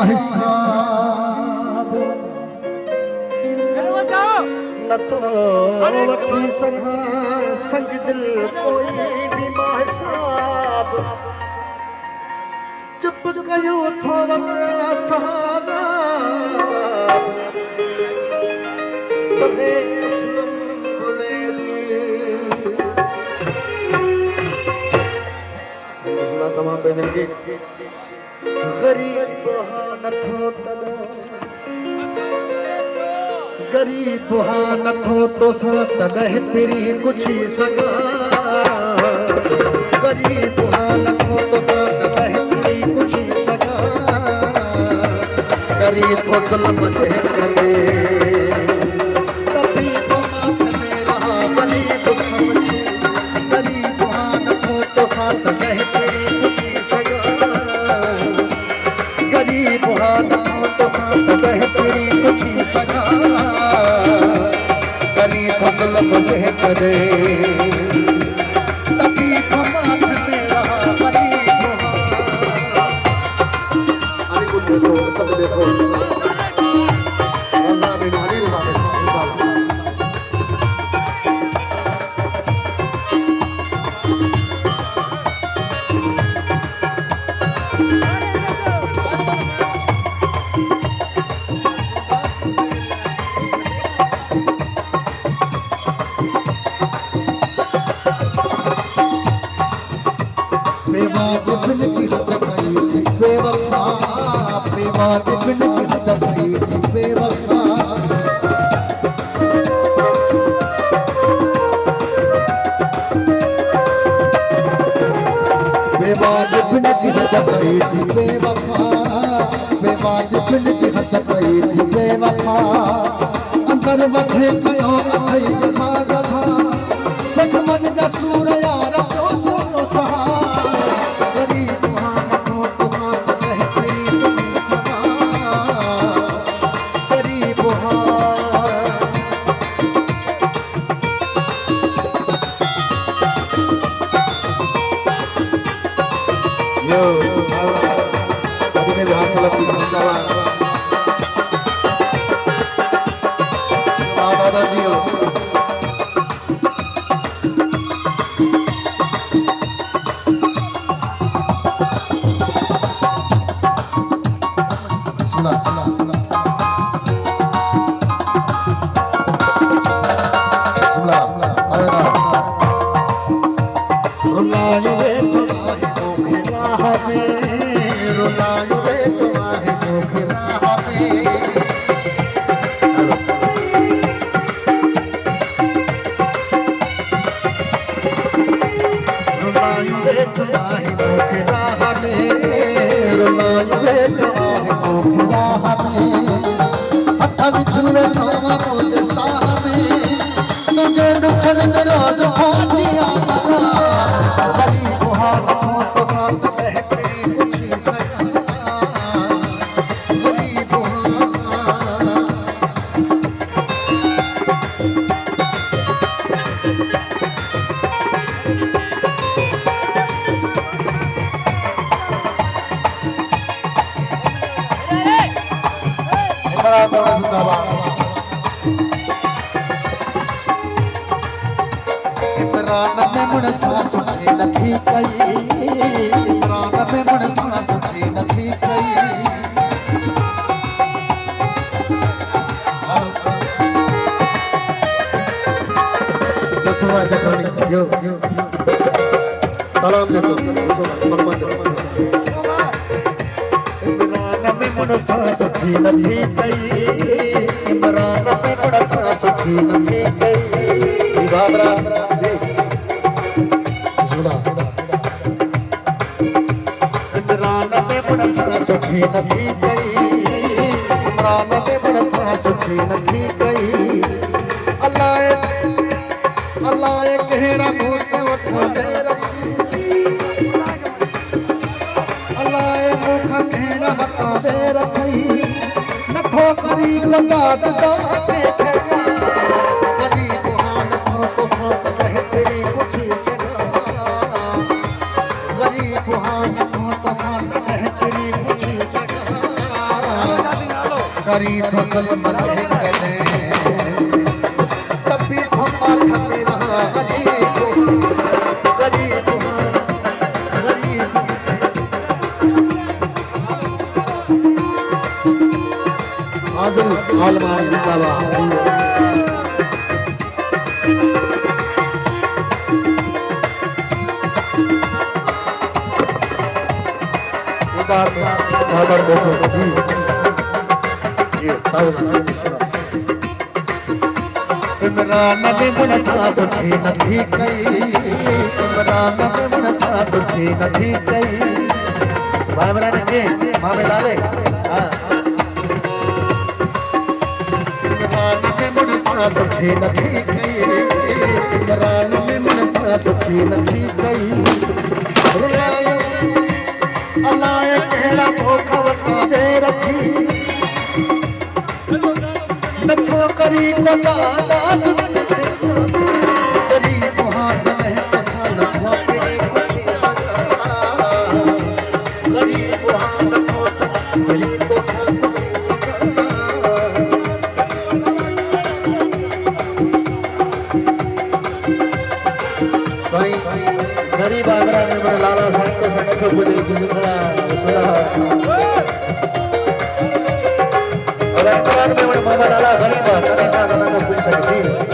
हिसाब न तो वठी सघां संग दिल कोई भी हिसाब चुप कयो थोड़ा सहारा सदे तमाम बेदन की गरीब नथो तलो गरीब नथो तो तॾहिं फिरी कुछी सघां गरीब नथो तो तॾहिं फिरी कुछी सघां करी तो ज़ुल्म जे करे तभी तो माथ में रहा गरीब समझी गरीब नथो तो तॾहिं फिरी कुछी सघां गरीब नथो तो तॾहिं फिरी कुछी सघां करी तो ज़ुल्म जे करे तभी तो माथ में रहा गरीब अरे कुछ देखो सब देखो रज़ा बिन अली रज़ा बिन बेवाजिब की हद कई थी बेवफा बेवाजिब की हद कई थी बेवफा बेवाजिब की हद कई थी बेवफा बेवाजिब की हद कई थी बेवफा अंदर वठे कयो अथई गधा गधा सच मन जा सूर यार तो सोनो सहा इमरान में मुनसा सुठी नथी कई इमरान में मुनसा सुठी नथी कई दसवा जखनी यो सलाम देखो फरमान इमरान में मुनसा सुठी नथी कई इमरान में मुनसा सुठी नथी कई बाबरा इमरान में मुनसा सुठी नथी कई इमरान में मुनसा सुठी नथी कई अल्लाह कहिड़ा भूत वठो मेरा अल्लाह मुखा कहिड़ा वठो मेरा थई नथो करी कलात दा गरीब करी तो ज़ुल्म न करे तभी तो माथा मेरा गरीब गरीब गरीब आज़िल आलमान जिंदाबाद बाबर बोलो जी ये इमरान में मुनसा सुठी नथी कई इमरान में मुनसा सुठी नथी कई भाई इमरान के मामे लाले हां इमरान में मुनसा सुठी नथी कई इमरान में मुनसा सुठी नथी कई अलाए केड़ा भोखवती दे रखी नथो करी कोला दाद करी हाथ में कसा नथो तेरे कुछ सका करी हाथ नथो करी कसा साईं गरीब आगरा में मेरे लाला साईं को सने को बोले दूसरा सुना और अंतराल में मेरे मामा लाला गरीब करेगा ना को पूछ सकती